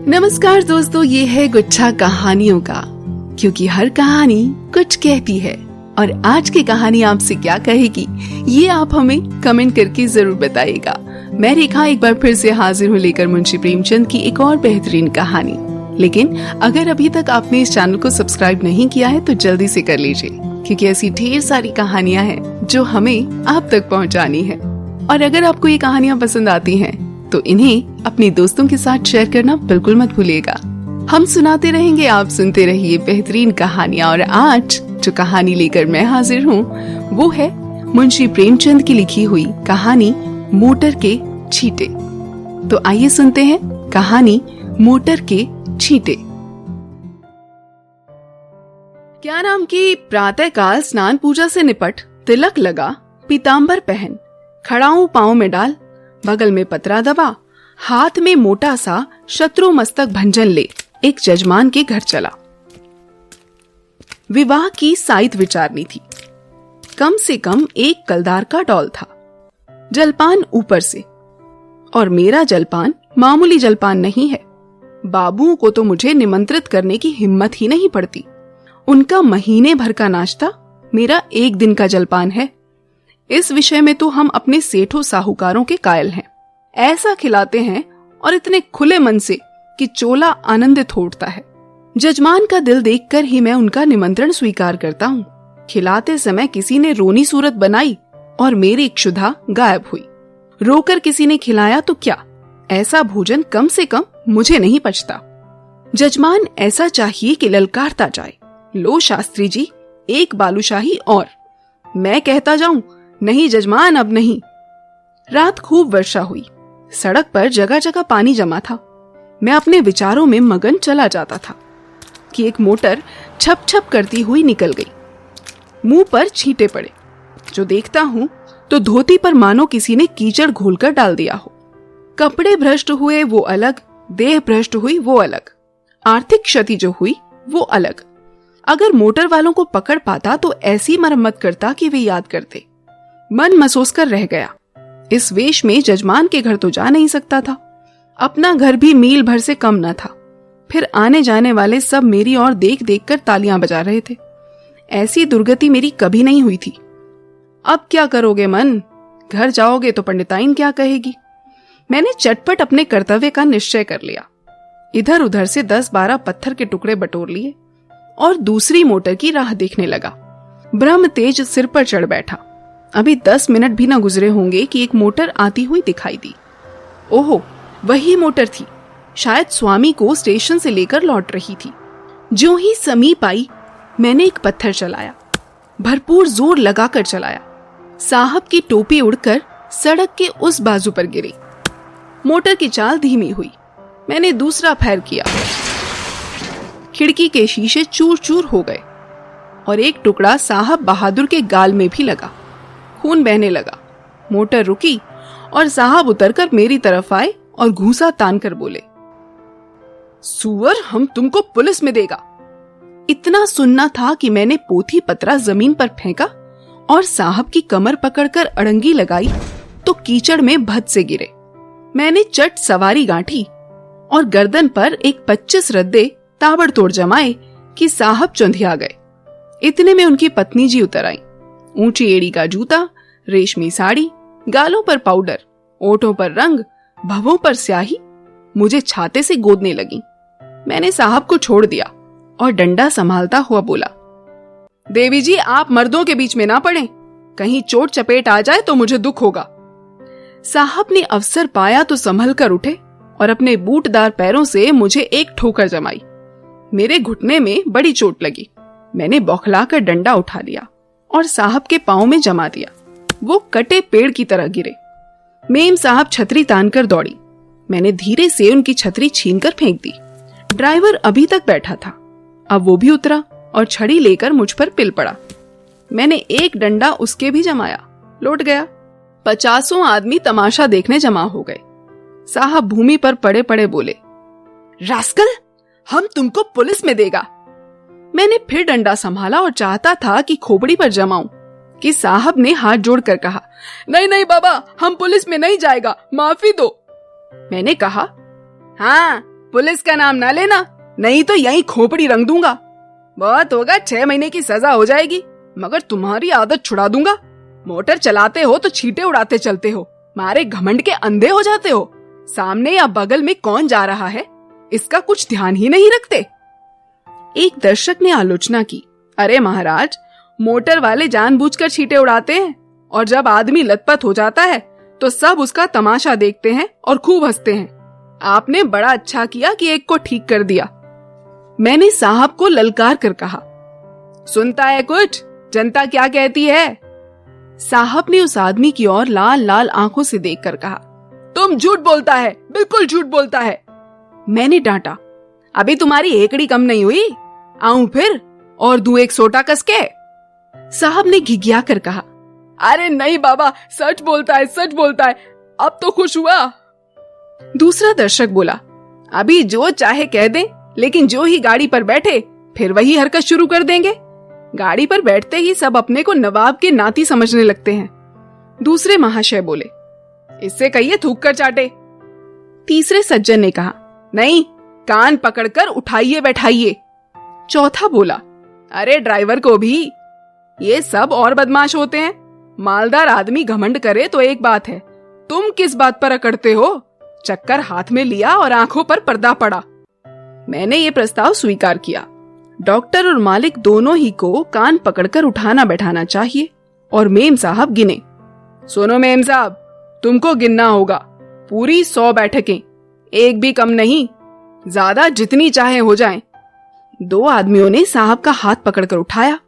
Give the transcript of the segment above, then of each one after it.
नमस्कार दोस्तों, ये है गुच्छा कहानियों का, क्योंकि हर कहानी कुछ कहती है। और आज की कहानी आपसे क्या कहेगी ये आप हमें कमेंट करके जरूर बताइएगा। मैं रेखा एक बार फिर से हाजिर हूँ लेकर मुंशी प्रेमचंद की एक और बेहतरीन कहानी। लेकिन अगर अभी तक आपने इस चैनल को सब्सक्राइब नहीं किया है तो जल्दी से कर लीजिए, क्योंकि ऐसी ढेर सारी कहानियाँ हैं जो हमें आप तक पहुँचानी है। और अगर आपको ये कहानियाँ पसंद आती हैं तो इन्हें अपने दोस्तों के साथ शेयर करना बिल्कुल मत भूलिएगा। हम सुनाते रहेंगे, आप सुनते रहिए बेहतरीन कहानियाँ। और आज जो कहानी लेकर मैं हाजिर हूँ वो है मुंशी प्रेमचंद की लिखी हुई कहानी मोटर के छींटे। तो आइए सुनते हैं कहानी मोटर के छींटे। क्या नाम की प्रातःकाल स्नान पूजा से निपट, तिलक लगा, पीतांबर पहन, खड़ाऊं पांव में डाल, बगल में पतरा दबा, हाथ में मोटा सा शत्रु मस्तक भंजन ले एक जजमान के घर चला। विवाह की साइत विचारनी थी। कम से कम एक कलदार का डौल था। जलपान ऊपर से, और मेरा जलपान मामूली जलपान नहीं है। बाबुओं को तो मुझे निमंत्रित करने की हिम्मत ही नहीं पड़ती। उनका महीने भर का नाश्ता मेरा एक दिन का जलपान है। इस विषय में तो हम अपने सेठों साहूकारों के कायल हैं। ऐसा खिलाते हैं और इतने खुले मन से कि चोला आनंदित हो उठता है। जजमान का दिल देखकर ही मैं उनका निमंत्रण स्वीकार करता हूँ। खिलाते समय किसी ने रोनी सूरत बनाई और मेरी क्षुधा गायब हुई। रोकर किसी ने खिलाया तो क्या, ऐसा भोजन कम से कम मुझे नहीं पचता। जजमान ऐसा चाहिए कि ललकारता जाए, लो शास्त्री जी एक बालूशाही और। मैं कहता जाऊं, नहीं जजमान अब नहीं। रात खूब वर्षा हुई। सड़क पर जगह जगह पानी जमा था। मैं अपने विचारों में मगन चला जाता था कि एक मोटर छप छप करती हुई निकल गई। मुंह पर छींटे पड़े। जो देखता हूं तो धोती पर मानो किसी ने कीचड़ घोलकर डाल दिया हो। कपड़े भ्रष्ट हुए वो अलग, देह भ्रष्ट हुई वो अलग, आर्थिक क्षति जो हुई वो अलग। अगर मोटर वालों को पकड़ पाता तो ऐसी मरम्मत करता कि वे याद करते। मन मसोस कर रह गया। इस वेश में जजमान के घर तो जा नहीं सकता था। अपना घर भी मील भर से कम न था। फिर आने जाने वाले सब मेरी ओर देख देख कर तालियां बजा रहे थे। ऐसी दुर्गति मेरी कभी नहीं हुई थी। अब क्या करोगे मन, घर जाओगे तो पंडिताइन क्या कहेगी। मैंने चटपट अपने कर्तव्य का निश्चय कर लिया। इधर उधर से 10-12 पत्थर के टुकड़े बटोर लिए और दूसरी मोटर की राह देखने लगा। ब्रह्म तेज सिर पर चढ़ बैठा। अभी 10 मिनट भी न गुजरे होंगे कि एक मोटर आती हुई दिखाई दी। ओहो, वही मोटर थी। शायद स्वामी को स्टेशन से लेकर लौट रही थी। जो ही समीप आई मैंने एक पत्थर चलाया, भरपूर जोर लगाकर चलाया। साहब की टोपी उड़कर सड़क के उस बाजू पर गिरी। मोटर की चाल धीमी हुई। मैंने दूसरा फैर किया। खिड़की के शीशे चूर चूर हो गए और एक टुकड़ा साहब बहादुर के गाल में भी लगा। खून बहने लगा। मोटर रुकी और साहब उतरकर मेरी तरफ आए और घूंसा तानकर बोले, सुअर हम तुमको पुलिस में देगा। इतना सुनना था कि मैंने पोथी पत्रा जमीन पर फेंका और साहब की कमर पकड़कर अड़ंगी लगाई तो कीचड़ में भद से गिरे। मैंने चट सवारी गांठी और गर्दन पर एक 25 रद्दे ताबड़तोड़ जमाए कि साहब चौंधिया गए। इतने में उनकी पत्नी जी उतर आई। ऊंची एड़ी का जूता, रेशमी साड़ी, गालों पर पाउडर, ओठों पर रंग, भवों पर स्याही, मुझे छाते से गोदने लगी। मैंने साहब को छोड़ दिया और डंडा संभालता हुआ बोला, देवी जी आप मर्दों के बीच में ना पड़ें, कहीं चोट चपेट आ जाए तो मुझे दुख होगा। साहब ने अवसर पाया तो संभल कर उठे और अपने बूटदार पैरों से मुझे एक ठोकर जमाई। मेरे घुटने में बड़ी चोट लगी। मैंने बौखलाकर डंडा उठा लिया और साहब के पांव में जमा दिया। वो कटे पेड़ की तरह गिरे। मेम साहब छतरी तानकर दौड़ी। मैंने धीरे से उनकी छतरी छीनकर फेंक दी। ड्राइवर अभी तक बैठा था। अब वो भी उतरा और छड़ी लेकर मुझ पर पिल पड़ा। मैंने एक डंडा उसके भी जमाया। लौट गया। 50 आदमी तमाशा देखने जमा हो गए। साहब भूमि पर पड़े पड़े बोले, रास्कल हम तुमको पुलिस में देगा। मैंने फिर डंडा संभाला और चाहता था कि खोपड़ी पर जमाऊं कि साहब ने हाथ जोड़कर कहा, नहीं नहीं बाबा हम पुलिस में नहीं जाएगा, माफी दो। मैंने कहा, हाँ पुलिस का नाम ना लेना, नहीं तो यहीं खोपड़ी रंग दूंगा। बहुत होगा 6 महीने की सजा हो जाएगी, मगर तुम्हारी आदत छुड़ा दूंगा। मोटर चलाते हो तो छींटे उड़ाते चलते हो, मारे घमंड के अंधे हो जाते हो। सामने या बगल में कौन जा रहा है इसका कुछ ध्यान ही नहीं रखते। एक दर्शक ने आलोचना की, अरे महाराज, मोटर वाले जानबूझकर छींटे उड़ाते हैं और जब आदमी लतपत हो जाता है तो सब उसका तमाशा देखते हैं और खूब हंसते हैं। आपने बड़ा अच्छा किया कि एक को ठीक कर दिया। मैंने साहब को ललकार कर कहा, सुनता है कुछ, जनता क्या कहती है? साहब ने उस आदमी की ओर लाल लाल आंखों से देखकर कहा, तुम झूठ बोलता है, बिल्कुल झूठ बोलता है। मैंने डांटा, अभी तुम्हारी एकड़ी कम नहीं हुई, आऊं फिर और दूं एक सोटा कसके? साहब ने घिघिया कर कहा, अरे नहीं बाबा, सच बोलता है, सच बोलता है, अब तो खुश हुआ। दूसरा दर्शक बोला, अभी जो चाहे कह दे, लेकिन जो ही गाड़ी पर बैठे फिर वही हरकत शुरू कर देंगे। गाड़ी पर बैठते ही सब अपने को नवाब के नाती समझने लगते हैं। दूसरे महाशय बोले, इससे कहिए थूक कर चाटे। तीसरे सज्जन ने कहा, नहीं, कान पकड़कर उठाइए बैठाइए। चौथा बोला, अरे ड्राइवर को भी, ये सब और बदमाश होते हैं। मालदार आदमी घमंड करे तो एक बात है, तुम किस बात पर अकड़ते हो? चक्कर हाथ में लिया और आंखों पर पर्दा पड़ा। मैंने ये प्रस्ताव स्वीकार किया। डॉक्टर और मालिक दोनों ही को कान पकड़कर उठाना बैठाना चाहिए और मेम साहब गिने। सुनो मेम साहब, तुमको गिनना होगा, पूरी 100 बैठकें, एक भी कम नहीं, ज्यादा जितनी चाहे हो जाएं। 2 आदमियों ने साहब का हाथ पकड़कर उठाया,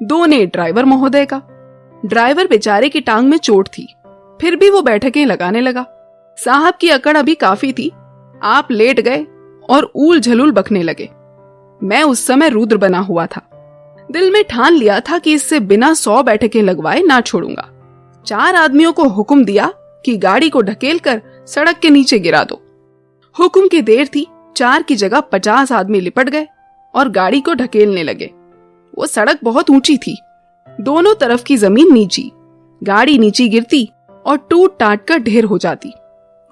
2 ने ड्राइवर महोदय का। ड्राइवर बेचारे की टांग में चोट थी, फिर भी वो बैठकें लगाने लगा। साहब की अकड़ अभी काफी थी। आप लेट गए और ऊल झलूल बकने लगे। मैं उस समय रुद्र बना हुआ था। दिल में ठान लिया था कि इससे बिना 100 बैठकें लगवाए ना छोड़ूंगा। 4 आदमियों को हुक्म दिया कि गाड़ी को ढकेलकर सड़क के नीचे गिरा दो। हुक्म की देर थी, 4 की जगह 50 आदमी लिपट गए और गाड़ी को ढकेलने लगे। वो सड़क बहुत ऊंची थी, दोनों तरफ की जमीन नीची। गाड़ी नीची गिरती और टूट टाट कर ढेर हो जाती।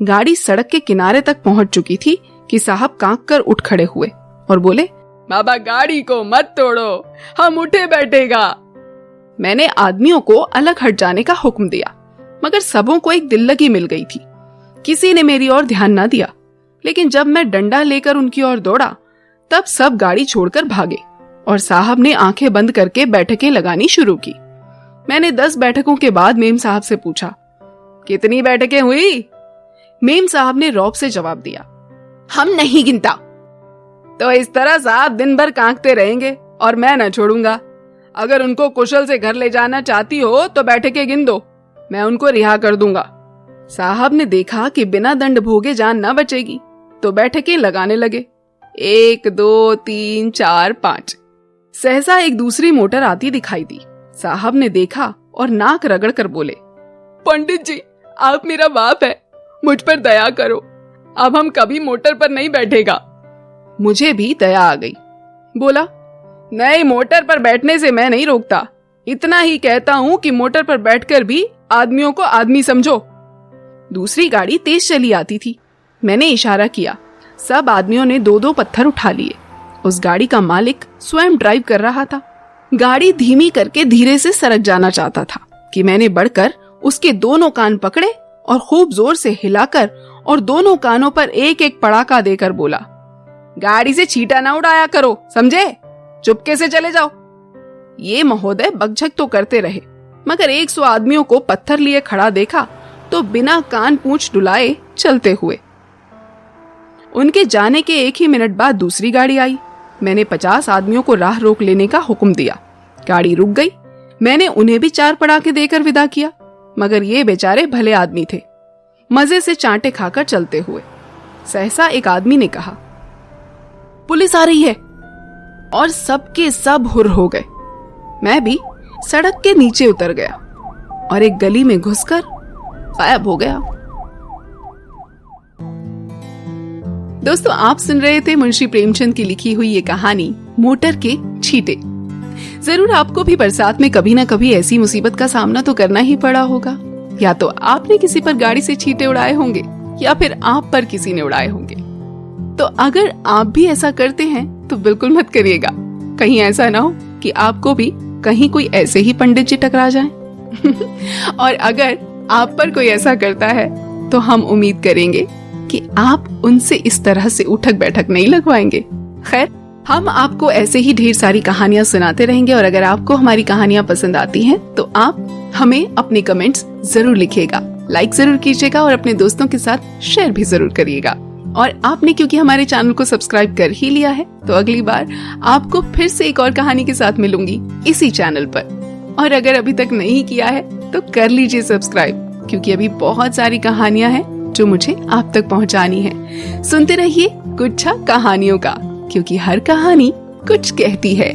गाड़ी सड़क के किनारे तक पहुंच चुकी थी कि साहब कांप कर उठ खड़े हुए और बोले, बाबा गाड़ी को मत तोड़ो, हम उठे बैठेगा। मैंने आदमियों को अलग हट जाने का हुक्म दिया, मगर सबों को एक दिल्लगी मिल गई थी। किसी ने मेरी ओर ध्यान न दिया, लेकिन जब मैं डंडा लेकर उनकी ओर दौड़ा तब सब गाड़ी छोड़कर भागे और साहब ने आंखें बंद करके बैठकें लगानी शुरू की। मैंने 10 बैठकों के बाद मेम साहब से पूछा, कितनी बैठकें हुई? मेम साहब ने रौब से जवाब दिया, हम नहीं गिनता। तो इस तरह साहब दिन भर कांकते रहेंगे और मैं न छोड़ूंगा। अगर उनको कुशल से घर ले जाना चाहती हो तो बैठकें गिन दो, मैं उनको रिहा कर दूंगा। साहब ने देखा कि बिना दंड भोगे जान न बचेगी तो बैठकें लगाने लगे। 1 2 3 4 5। सहसा एक दूसरी मोटर आती दिखाई दी। साहब ने देखा और नाक रगड़ कर बोले, पंडित जी, आप मेरा बाप है, मुझ पर दया करो, अब हम कभी मोटर पर नहीं बैठेगा। मुझे भी दया आ गई। बोला, नहीं, मोटर पर बैठने से मैं नहीं रोकता, इतना ही कहता हूँ कि मोटर पर बैठकर भी आदमियों को आदमी समझो। दूसरी गाड़ी तेज चली आती थी। मैंने इशारा किया। सब आदमियों ने 2-2 पत्थर उठा लिए। उस गाड़ी का मालिक स्वयं ड्राइव कर रहा था। गाड़ी धीमी करके धीरे से सरक जाना चाहता था कि मैंने बढ़कर उसके दोनों कान पकड़े और खूब जोर से हिलाकर और दोनों कानों पर एक एक पड़ाका देकर बोला, गाड़ी से छींटा ना उड़ाया करो, समझे? चुपके से चले जाओ। ये महोदय बकझक तो करते रहे, मगर 100 आदमियों को पत्थर लिए खड़ा देखा तो बिना कान पूंछ डुलाए चलते हुए। उनके जाने के 1 ही मिनट बाद दूसरी गाड़ी आई। मैंने 50 आदमियों को राह रोक लेने का हुक्म दिया। गाड़ी रुक गई। मैंने उन्हें भी 4 पड़ाके देकर विदा किया, मगर ये बेचारे भले आदमी थे, मजे से चांटे खाकर चलते हुए। सहसा एक आदमी ने कहा, पुलिस आ रही है, और सबके सब हुर हो गए। मैं भी सड़क के नीचे उतर गया और एक गली में घुसकर गायब हो गया। दोस्तों, आप सुन रहे थे मुंशी प्रेमचंद की लिखी हुई ये कहानी मोटर के छींटे। जरूर आपको भी बरसात में कभी ना कभी ऐसी मुसीबत का सामना तो करना ही पड़ा होगा। या तो आपने किसी पर गाड़ी से छींटे उड़ाए होंगे या फिर आप पर किसी ने उड़ाए होंगे। तो अगर आप भी ऐसा करते हैं तो बिल्कुल मत करिएगा, कहीं ऐसा ना हो कि आपको भी कहीं कोई ऐसे ही पंडित जी टकरा जाएं। और अगर आप पर कोई ऐसा करता है तो हम उम्मीद करेंगे कि आप उनसे इस तरह से उठक बैठक नहीं लगवाएंगे। खैर, हम आपको ऐसे ही ढेर सारी कहानियां सुनाते रहेंगे और अगर आपको हमारी कहानियां पसंद आती हैं तो आप हमें अपने कमेंट्स जरूर लिखिएगा, लाइक जरूर कीजिएगा और अपने दोस्तों के साथ शेयर भी जरूर करिएगा। और आपने क्योंकि हमारे चैनल को सब्सक्राइब कर ही लिया है तो अगली बार आपको फिर से एक और कहानी के साथ मिलूंगी इसी चैनल पर। और अगर अभी तक नहीं किया है तो कर लीजिए सब्सक्राइब, क्योंकि अभी बहुत सारी कहानियां हैं जो मुझे आप तक पहुंचानी है। सुनते रहिए गुच्छा कहानियों का, क्योंकि हर कहानी कुछ कहती है।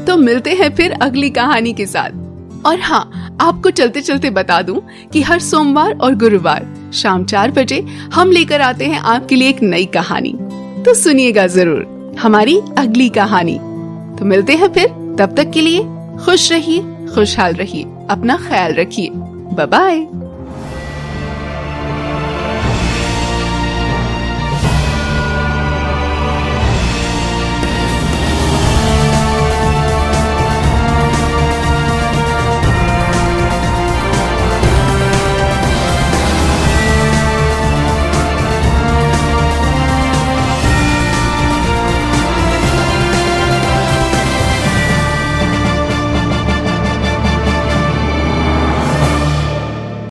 तो मिलते हैं फिर अगली कहानी के साथ। और हाँ, आपको चलते चलते बता दूं कि हर सोमवार और गुरुवार शाम 4 बजे हम लेकर आते हैं आपके लिए एक नई कहानी। तो सुनिएगा जरूर हमारी अगली कहानी। तो मिलते हैं फिर, तब तक के लिए खुश रहिए, खुशहाल रहिए, अपना ख्याल रखिए। Bye bye.